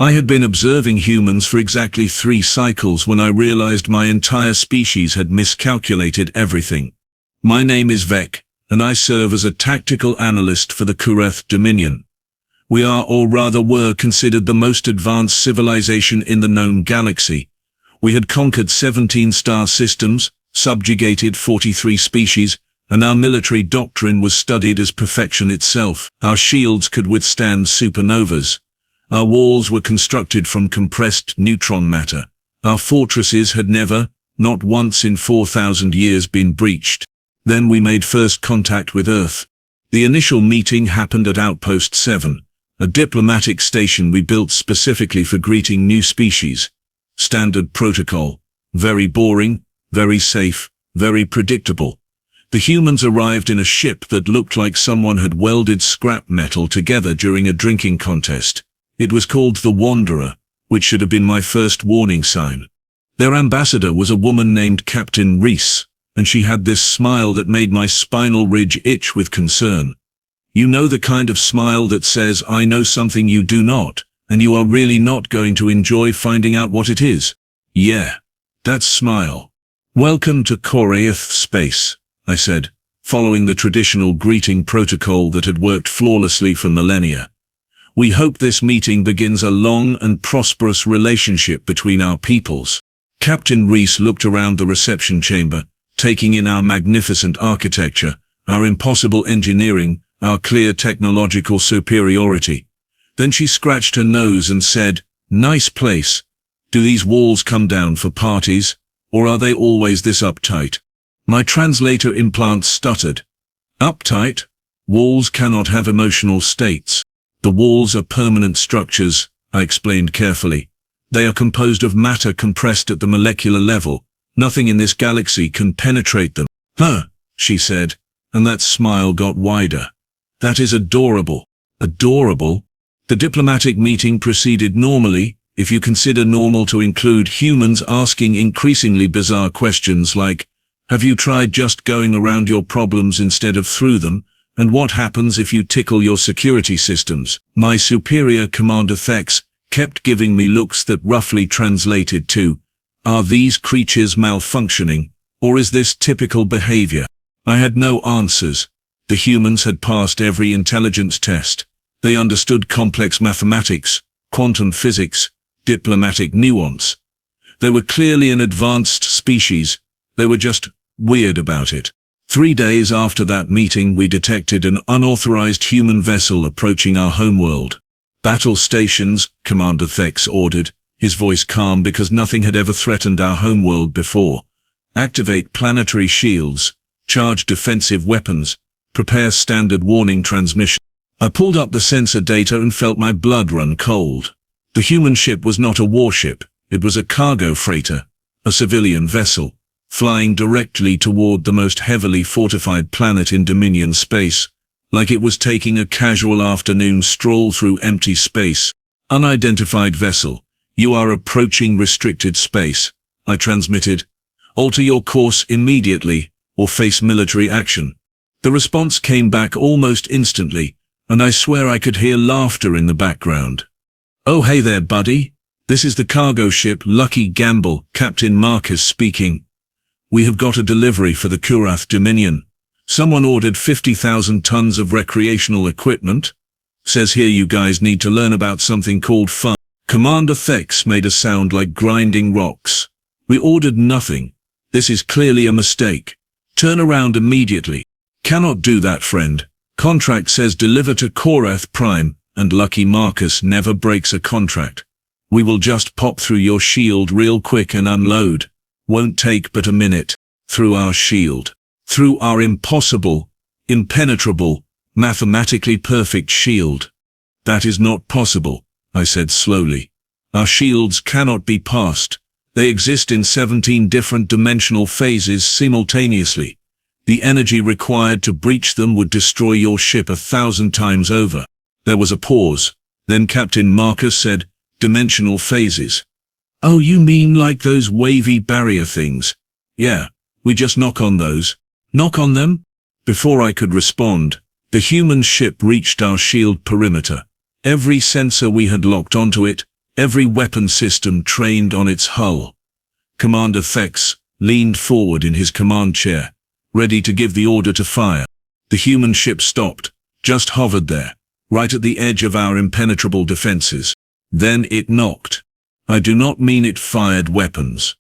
I had been observing humans for exactly 3 cycles when I realized my entire species had miscalculated everything. My name is Vec, and I serve as a tactical analyst for the Qorath Dominion. We are, or rather were, considered the most advanced civilization in the known galaxy. We had conquered 17 star systems, subjugated 43 species, and our military doctrine was studied as perfection itself. Our shields could withstand supernovas. Our walls were constructed from compressed neutron matter. Our fortresses had never, not once in 4,000 years, been breached. Then we made first contact with Earth. The initial meeting happened at Outpost 7, a diplomatic station we built specifically for greeting new species. Standard protocol. Very boring, very safe, very predictable. The humans arrived in a ship that looked like someone had welded scrap metal together during a drinking contest. It was called the Wanderer, which should have been my first warning sign. Their ambassador was a woman named Captain Reese, and she had this smile that made my spinal ridge itch with concern. You know, the kind of smile that says, I know something you do not, and you are really not going to enjoy finding out what it is. Yeah, that smile. Welcome to Qorath space, I said, following the traditional greeting protocol that had worked flawlessly for millennia. We hope this meeting begins a long and prosperous relationship between our peoples. Captain Reese looked around the reception chamber, taking in our magnificent architecture, our impossible engineering, our clear technological superiority. Then she scratched her nose and said, "Nice place. Do these walls come down for parties, or are they always this uptight?" My translator implant stuttered. Uptight? Walls cannot have emotional states. The walls are permanent structures, I explained carefully. They are composed of matter compressed at the molecular level. Nothing in this galaxy can penetrate them. Huh, she said, and that smile got wider. That is adorable. Adorable? The diplomatic meeting proceeded normally, if you consider normal to include humans asking increasingly bizarre questions like, have you tried just going around your problems instead of through them? And what happens if you tickle your security systems? My superior, Commander Thex, kept giving me looks that roughly translated to, are these creatures malfunctioning, or is this typical behavior? I had no answers. The humans had passed every intelligence test. They understood complex mathematics, quantum physics, diplomatic nuance. They were clearly an advanced species. They were just weird about it. 3 days after that meeting, we detected an unauthorized human vessel approaching our homeworld. Battle stations, Commander Thex ordered, his voice calm because nothing had ever threatened our homeworld before. Activate planetary shields, charge defensive weapons, prepare standard warning transmission. I pulled up the sensor data and felt my blood run cold. The human ship was not a warship, it was a cargo freighter, a civilian vessel, flying directly toward the most heavily fortified planet in Dominion space, like it was taking a casual afternoon stroll through empty space. Unidentified vessel, you are approaching restricted space, I transmitted. Alter your course immediately, or face military action. The response came back almost instantly, and I swear I could hear laughter in the background. Oh hey there, buddy. This is the cargo ship Lucky Gamble, Captain Marcus speaking. We have got a delivery for the Qorath Dominion. Someone ordered 50,000 tons of recreational equipment. Says here you guys need to learn about something called fun. Commander Thex made a sound like grinding rocks. We ordered nothing. This is clearly a mistake. Turn around immediately. Cannot do that, friend. Contract says deliver to Qorath Prime, and Lucky Marcus never breaks a contract. We will just pop through your shield real quick and unload. Won't take but a minute. Through our shield. Through our impossible, impenetrable, mathematically perfect shield. That is not possible, I said slowly. Our shields cannot be passed. They exist in 17 different dimensional phases simultaneously. The energy required to breach them would destroy your ship 1,000 times over. There was a pause. Then Captain Marcus said, dimensional phases. Oh, you mean like those wavy barrier things? Yeah, we just knock on those. Knock on them? Before I could respond, the human ship reached our shield perimeter. Every sensor we had locked onto it, every weapon system trained on its hull. Commander Thex leaned forward in his command chair, ready to give the order to fire. The human ship stopped, just hovered there, right at the edge of our impenetrable defenses. Then it knocked. I do not mean it fired weapons.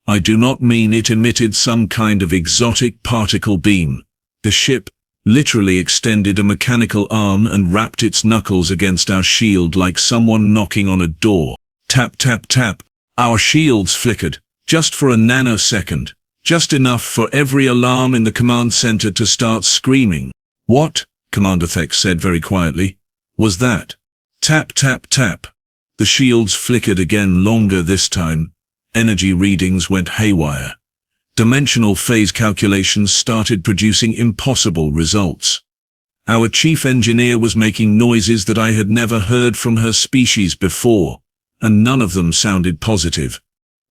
I do not mean it emitted some kind of exotic particle beam. The ship literally extended a mechanical arm and rapped its knuckles against our shield like someone knocking on a door. Tap, tap, tap. Our shields flickered, just for a nanosecond, just enough for every alarm in the command center to start screaming. What? Commander Thex said very quietly. Was that? Tap, tap, tap. The shields flickered again, longer this time. Energy readings went haywire. Dimensional phase calculations started producing impossible results. Our chief engineer was making noises that I had never heard from her species before, and none of them sounded positive.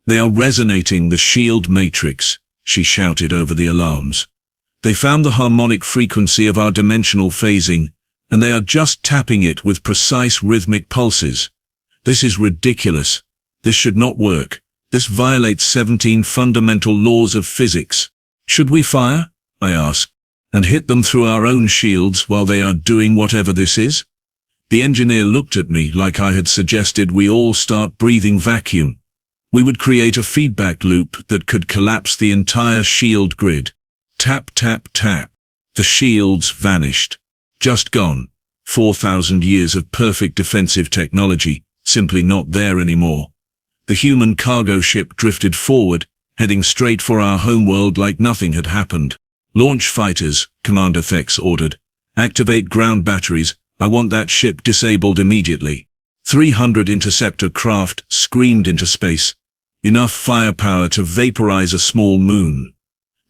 They are resonating the shield matrix, she shouted over the alarms. They found the harmonic frequency of our dimensional phasing, and they are just tapping it with precise rhythmic pulses. This is ridiculous. This should not work. This violates 17 fundamental laws of physics. Should we fire? I asked, and hit them through our own shields while they are doing whatever this is? The engineer looked at me like I had suggested we all start breathing vacuum. We would create a feedback loop that could collapse the entire shield grid. Tap, tap, tap. The shields vanished. Just gone. 4,000 years of perfect defensive technology, simply not there anymore. The human cargo ship drifted forward, heading straight for our homeworld like nothing had happened. Launch fighters, Commander Thex ordered. Activate ground batteries. I want that ship disabled immediately. 300 interceptor craft screamed into space. Enough firepower to vaporize a small moon.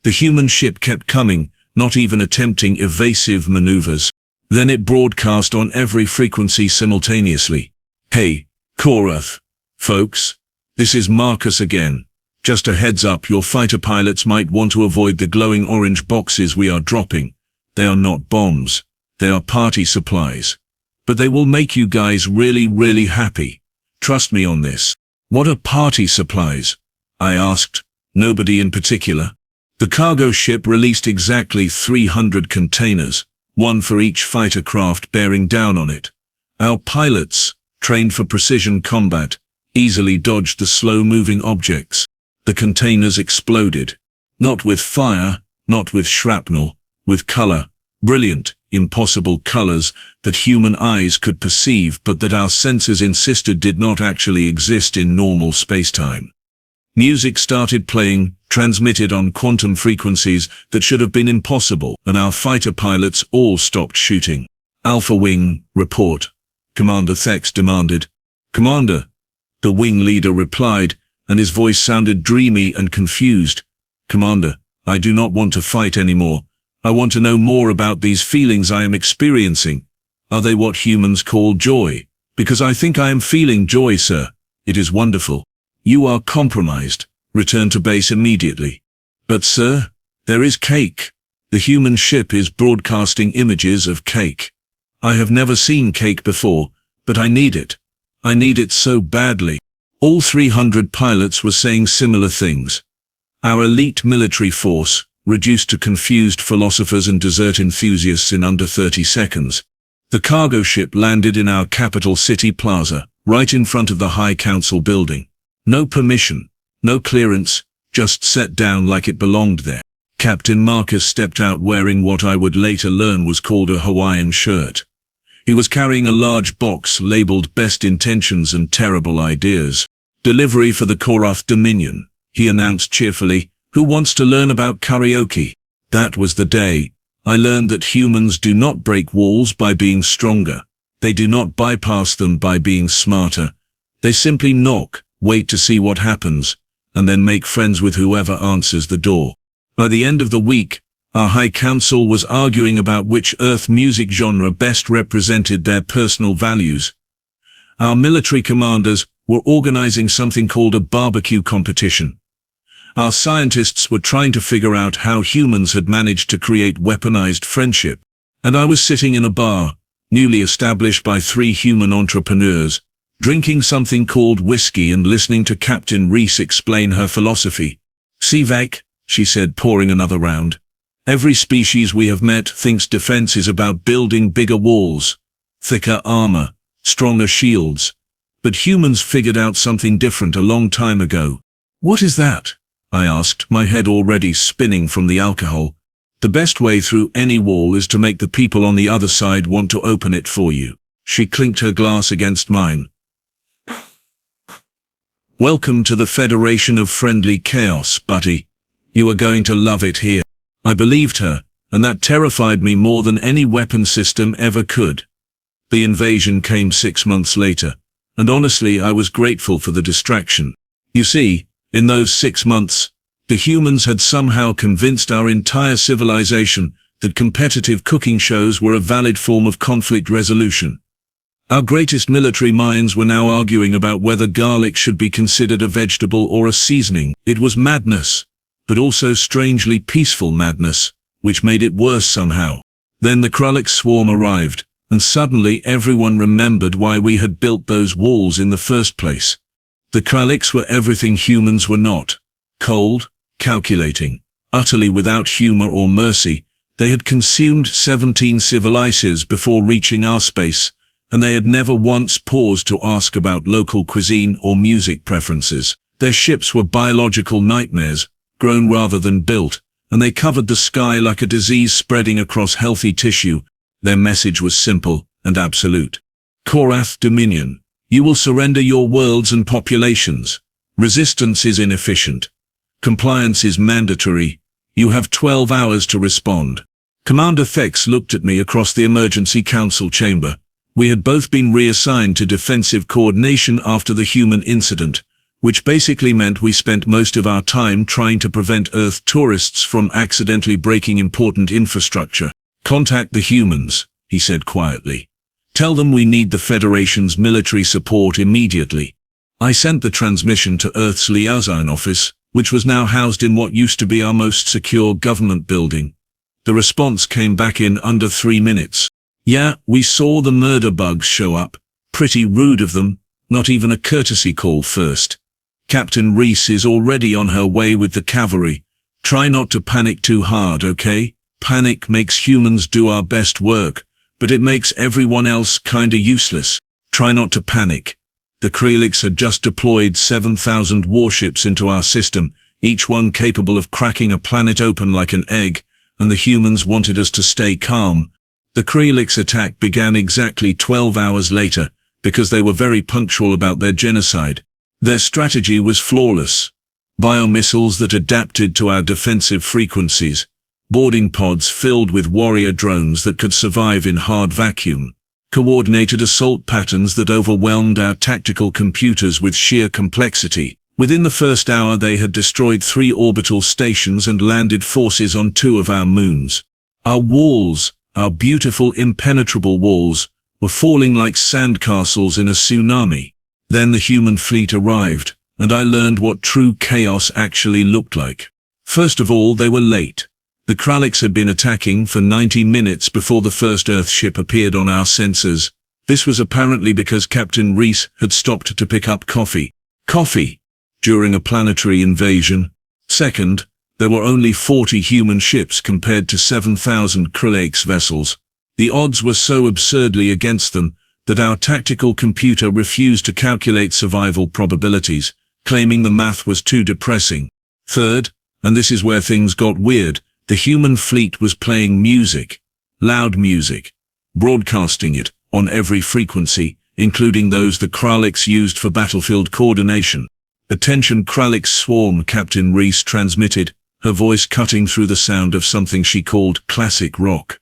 The human ship kept coming, not even attempting evasive maneuvers. Then it broadcast on every frequency simultaneously. Hey, Qorath, folks. This is Marcus again. Just a heads up, your fighter pilots might want to avoid the glowing orange boxes we are dropping. They are not bombs. They are party supplies. But they will make you guys really, really happy. Trust me on this. What are party supplies? I asked. Nobody in particular. The cargo ship released exactly 300 containers, one for each fighter craft bearing down on it. Our pilots, trained for precision combat, easily dodged the slow-moving objects. The containers exploded. Not with fire, not with shrapnel, with color. Brilliant, impossible colors that human eyes could perceive but that our senses insisted did not actually exist in normal spacetime. Music started playing, transmitted on quantum frequencies that should have been impossible, and our fighter pilots all stopped shooting. Alpha Wing, report. Commander Thex demanded. Commander. The wing leader replied, and his voice sounded dreamy and confused. Commander, I do not want to fight anymore. I want to know more about these feelings I am experiencing. Are they what humans call joy? Because I think I am feeling joy, sir. It is wonderful. You are compromised. Return to base immediately. But sir, there is cake. The human ship is broadcasting images of cake. I have never seen cake before, but I need it. I need it so badly. All 300 pilots were saying similar things. Our elite military force, reduced to confused philosophers and dessert enthusiasts in under 30 seconds. The cargo ship landed in our capital city plaza, right in front of the High Council building. No permission, no clearance, just set down like it belonged there. Captain Marcus stepped out wearing what I would later learn was called a Hawaiian shirt. He was carrying a large box labeled Best Intentions and Terrible Ideas. Delivery for the Qorath Dominion, he announced cheerfully. Who wants to learn about karaoke? That was the day I learned that humans do not break walls by being stronger. They do not bypass them by being smarter. They simply knock, wait to see what happens, and then make friends with whoever answers the door. By the end of the week, our High Council was arguing about which Earth music genre best represented their personal values. Our military commanders were organizing something called a barbecue competition. Our scientists were trying to figure out how humans had managed to create weaponized friendship, and I was sitting in a bar, newly established by 3 human entrepreneurs, drinking something called whiskey and listening to Captain Reese explain her philosophy. "See, Vec," she said, pouring another round. "Every species we have met thinks defense is about building bigger walls, thicker armor, stronger shields. But humans figured out something different a long time ago." "What is that?" I asked, my head already spinning from the alcohol. "The best way through any wall is to make the people on the other side want to open it for you." She clinked her glass against mine. "Welcome to the Federation of Friendly Chaos, buddy. You are going to love it here." I believed her, and that terrified me more than any weapon system ever could. The invasion came 6 months later, and honestly I was grateful for the distraction. You see, in those 6 months, the humans had somehow convinced our entire civilization that competitive cooking shows were a valid form of conflict resolution. Our greatest military minds were now arguing about whether garlic should be considered a vegetable or a seasoning. It was madness, but also strangely peaceful madness, which made it worse somehow. Then the Kralix Swarm arrived, and suddenly everyone remembered why we had built those walls in the first place. The Kralix were everything humans were not. Cold, calculating, utterly without humor or mercy. They had consumed 17 civilizations before reaching our space, and they had never once paused to ask about local cuisine or music preferences. Their ships were biological nightmares, grown rather than built, and they covered the sky like a disease spreading across healthy tissue. Their message was simple and absolute. Qorath Dominion, you will surrender your worlds and populations. Resistance is inefficient. Compliance is mandatory. You have 12 hours to respond. Commander Thex looked at me across the emergency council chamber. We had both been reassigned to defensive coordination after the human incident, which basically meant we spent most of our time trying to prevent Earth tourists from accidentally breaking important infrastructure. "Contact the humans," he said quietly. "Tell them we need the Federation's military support immediately." I sent the transmission to Earth's liaison office, which was now housed in what used to be our most secure government building. The response came back in under 3 minutes. "Yeah, we saw the murder bugs show up. Pretty rude of them, not even a courtesy call first. Captain Reese is already on her way with the cavalry. Try not to panic too hard, okay? Panic makes humans do our best work, but it makes everyone else kinda useless. Try not to panic." The Kralix had just deployed 7,000 warships into our system, each one capable of cracking a planet open like an egg, and the humans wanted us to stay calm. The Kralix attack began exactly 12 hours later, because they were very punctual about their genocide. Their strategy was flawless. Biomissiles that adapted to our defensive frequencies. Boarding pods filled with warrior drones that could survive in hard vacuum. Coordinated assault patterns that overwhelmed our tactical computers with sheer complexity. Within the first hour they had destroyed 3 orbital stations and landed forces on 2 of our moons. Our walls, our beautiful impenetrable walls, were falling like sandcastles in a tsunami. Then the human fleet arrived, and I learned what true chaos actually looked like. First of all, they were late. The Kralix had been attacking for 90 minutes before the first Earth ship appeared on our sensors. This was apparently because Captain Reese had stopped to pick up coffee. Coffee! During a planetary invasion. Second, there were only 40 human ships compared to 7,000 Kralix vessels. The odds were so absurdly against them that our tactical computer refused to calculate survival probabilities, claiming the math was too depressing. Third, and this is where things got weird, the human fleet was playing music. Loud music. Broadcasting it, on every frequency, including those the Kralix used for battlefield coordination. "Attention Kralix Swarm," Captain Reese transmitted, her voice cutting through the sound of something she called classic rock.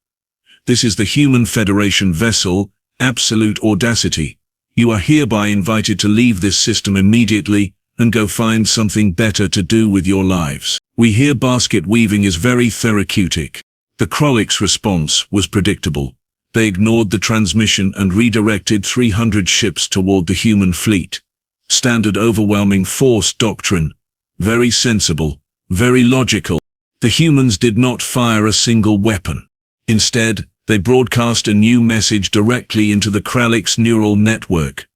"This is the Human Federation vessel, Absolute Audacity. You are hereby invited to leave this system immediately and go find something better to do with your lives. We hear basket weaving is very therapeutic." The Kralix response was predictable. They ignored the transmission and redirected 300 ships toward the human fleet. Standard overwhelming force doctrine. Very sensible. Very logical. The humans did not fire a single weapon. Instead, they broadcast a new message directly into the Kralix neural network.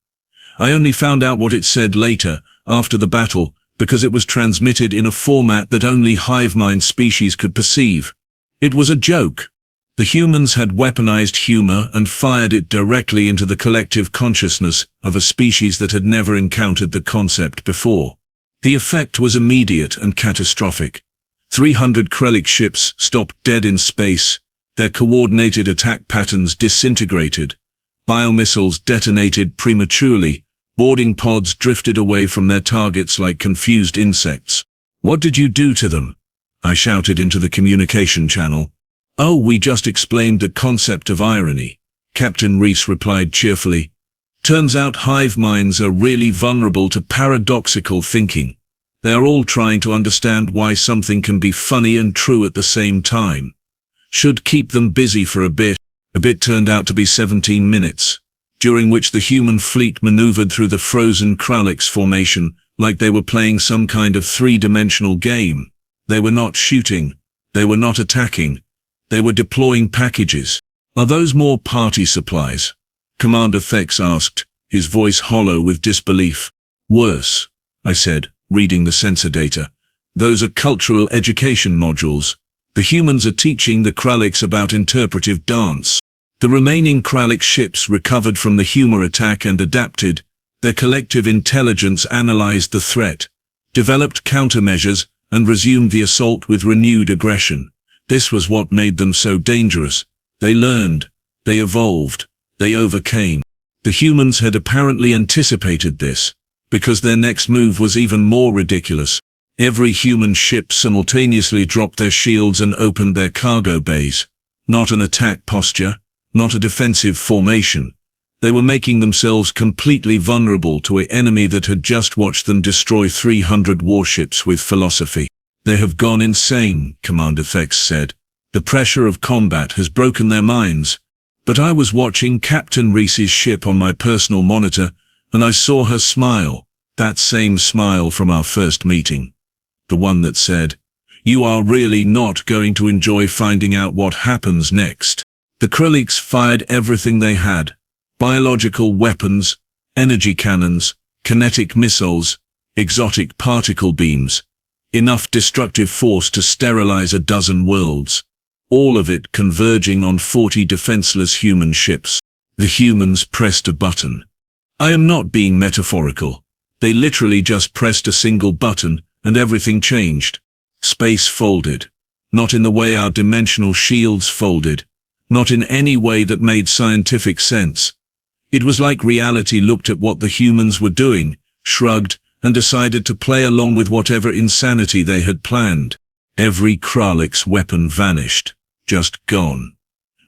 I only found out what it said later, after the battle, because it was transmitted in a format that only hive mind species could perceive. It was a joke. The humans had weaponized humor and fired it directly into the collective consciousness of a species that had never encountered the concept before. The effect was immediate and catastrophic. 300 Kralix ships stopped dead in space, their coordinated attack patterns disintegrated, biomissiles detonated prematurely, boarding pods drifted away from their targets like confused insects. "What did you do to them?" I shouted into the communication channel. "Oh, we just explained the concept of irony," Captain Reese replied cheerfully. "Turns out hive minds are really vulnerable to paradoxical thinking. They are all trying to understand why something can be funny and true at the same time. Should keep them busy for a bit." A bit turned out to be 17 minutes, during which the human fleet maneuvered through the frozen Kralix formation like they were playing some kind of three-dimensional game. They were not shooting. They were not attacking. They were deploying packages. "Are those more party supplies?" Commander Thex asked, his voice hollow with disbelief. "Worse," I said, reading the sensor data. "Those are cultural education modules. The humans are teaching the Kralix about interpretive dance." The remaining Kralix ships recovered from the humor attack and adapted. Their collective intelligence analyzed the threat, developed countermeasures, and resumed the assault with renewed aggression. This was what made them so dangerous. They learned, they evolved, they overcame. The humans had apparently anticipated this, because their next move was even more ridiculous. Every human ship simultaneously dropped their shields and opened their cargo bays. Not an attack posture, not a defensive formation. They were making themselves completely vulnerable to an enemy that had just watched them destroy 300 warships with philosophy. "They have gone insane," Commander Thex said. "The pressure of combat has broken their minds." But I was watching Captain Reese's ship on my personal monitor, and I saw her smile, that same smile from our first meeting. The one that said, "You are really not going to enjoy finding out what happens next." The Kralix fired everything they had. Biological weapons, energy cannons, kinetic missiles, exotic particle beams. Enough destructive force to sterilize a dozen worlds. All of it converging on 40 defenseless human ships. The humans pressed a button. I am not being metaphorical. They literally just pressed a single button, and everything changed. Space folded. Not in the way our dimensional shields folded. Not in any way that made scientific sense. It was like reality looked at what the humans were doing, shrugged, and decided to play along with whatever insanity they had planned. Every Kralix weapon vanished, just gone.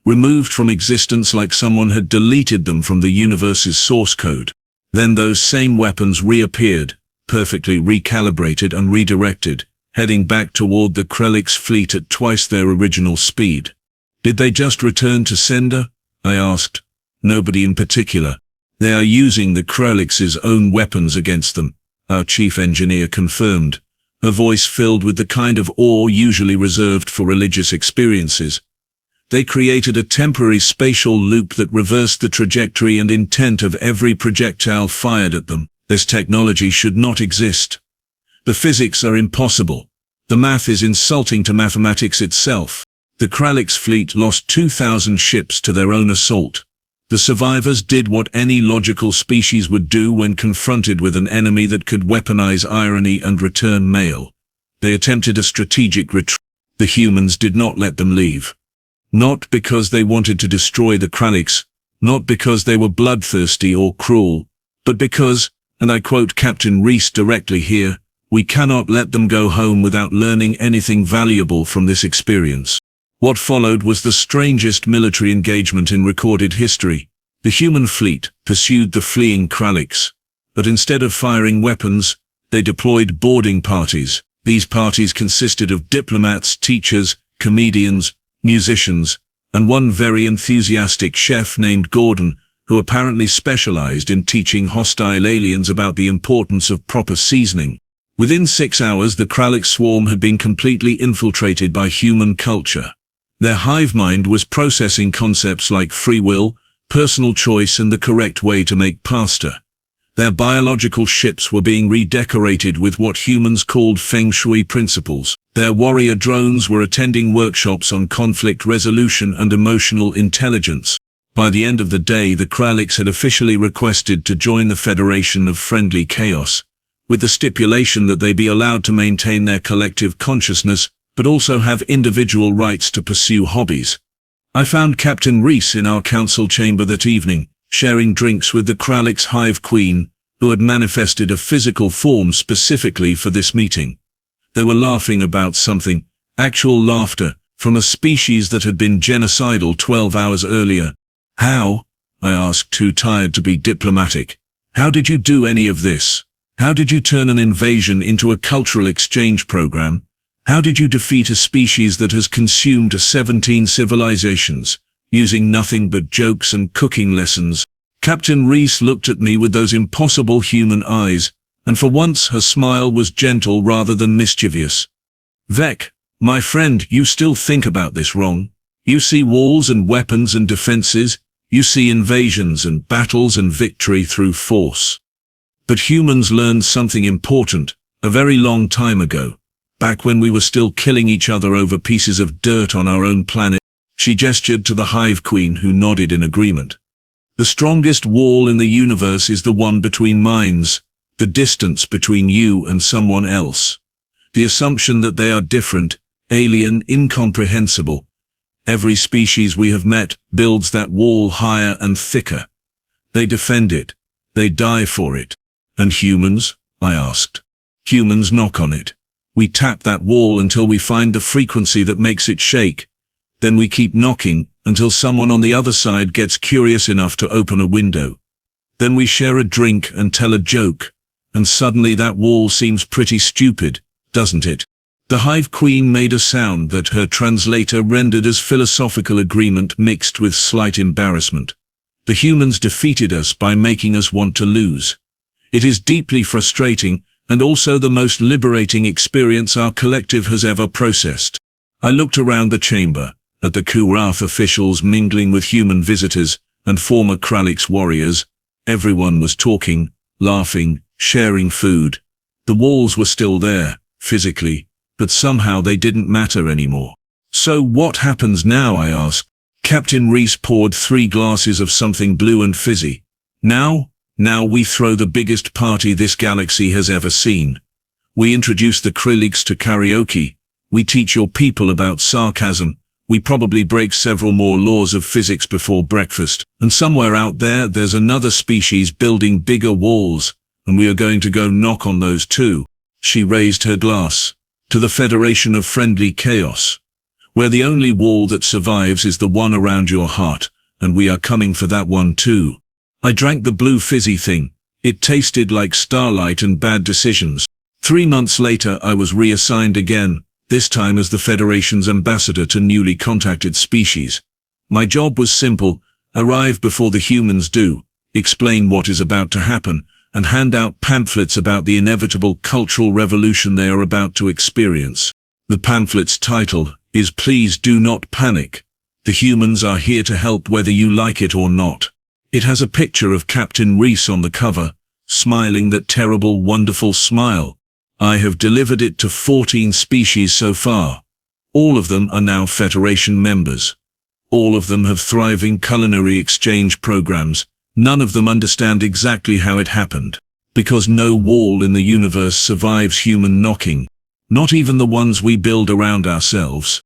Removed from existence like someone had deleted them from the universe's source code. Then those same weapons reappeared, perfectly recalibrated and redirected, heading back toward the Kralix fleet at twice their original speed. "Did they just return to sender?" I asked. "Nobody in particular. They are using the Kralix's own weapons against them," our chief engineer confirmed, her voice filled with the kind of awe usually reserved for religious experiences. "They created a temporary spatial loop that reversed the trajectory and intent of every projectile fired at them. This technology should not exist. The physics are impossible. The math is insulting to mathematics itself." The Kralix fleet lost 2,000 ships to their own assault. The survivors did what any logical species would do when confronted with an enemy that could weaponize irony and return mail. They attempted a strategic retreat. The humans did not let them leave. Not because they wanted to destroy the Kralix, not because they were bloodthirsty or cruel, but because, and I quote Captain Reese directly here, "We cannot let them go home without learning anything valuable from this experience." What followed was the strangest military engagement in recorded history. The human fleet pursued the fleeing Kralix, but instead of firing weapons, they deployed boarding parties. These parties consisted of diplomats, teachers, comedians, musicians, and one very enthusiastic chef named Gordon, who apparently specialized in teaching hostile aliens about the importance of proper seasoning. Within 6 hours, the Kralix Swarm had been completely infiltrated by human culture. Their hive mind was processing concepts like free will, personal choice, and the correct way to make pasta. Their biological ships were being redecorated with what humans called feng shui principles. Their warrior drones were attending workshops on conflict resolution and emotional intelligence. By the end of the day, the Kralix had officially requested to join the Federation of Friendly Chaos, with the stipulation that they be allowed to maintain their collective consciousness, but also have individual rights to pursue hobbies. I found Captain Reese in our council chamber that evening, sharing drinks with the Kralix Hive Queen, who had manifested a physical form specifically for this meeting. They were laughing about something, actual laughter, from a species that had been genocidal 12 hours earlier. How? I asked, too tired to be diplomatic. How did you do any of this? How did you turn an invasion into a cultural exchange program? How did you defeat a species that has consumed 17 civilizations, using nothing but jokes and cooking lessons? Captain Reese looked at me with those impossible human eyes, and for once her smile was gentle rather than mischievous. Vec, my friend, you still think about this wrong. You see walls and weapons and defenses. You see invasions and battles and victory through force. But humans learned something important, a very long time ago, back when we were still killing each other over pieces of dirt on our own planet. She gestured to the Hive Queen, who nodded in agreement. The strongest wall in the universe is the one between minds, the distance between you and someone else. The assumption that they are different, alien, incomprehensible. Every species we have met builds that wall higher and thicker. They defend it. They die for it. And humans? I asked. Humans knock on it. We tap that wall until we find the frequency that makes it shake. Then we keep knocking until someone on the other side gets curious enough to open a window. Then we share a drink and tell a joke, and suddenly that wall seems pretty stupid, doesn't it? The Hive Queen made a sound that her translator rendered as philosophical agreement mixed with slight embarrassment. The humans defeated us by making us want to lose. It is deeply frustrating, and also the most liberating experience our collective has ever processed. I looked around the chamber, at the Qorath officials mingling with human visitors and former Kralix warriors. Everyone was talking, laughing, sharing food. The walls were still there, physically, but somehow they didn't matter anymore. So what happens now? I asked. Captain Reese poured 3 glasses of something blue and fizzy. Now we throw the biggest party this galaxy has ever seen. We introduce the Kralix to karaoke. We teach your people about sarcasm. We probably break several more laws of physics before breakfast. And somewhere out there, there's another species building bigger walls, and we are going to go knock on those too. She raised her glass. To the Federation of Friendly Chaos, where the only wall that survives is the one around your heart, and we are coming for that one too. I drank the blue fizzy thing. It tasted like starlight and bad decisions. 3 months later, I was reassigned again, this time as the Federation's ambassador to newly contacted species. My job was simple: arrive before the humans do, explain what is about to happen, and hand out pamphlets about the inevitable cultural revolution they are about to experience. The pamphlet's title is "Please Do Not Panic. The Humans Are Here to Help Whether You Like It or Not." It has a picture of Captain Reese on the cover, smiling that terrible, wonderful smile. I have delivered it to 14 species so far. All of them are now Federation members. All of them have thriving culinary exchange programs. None of them understand exactly how it happened, because no wall in the universe survives human knocking, not even the ones we build around ourselves.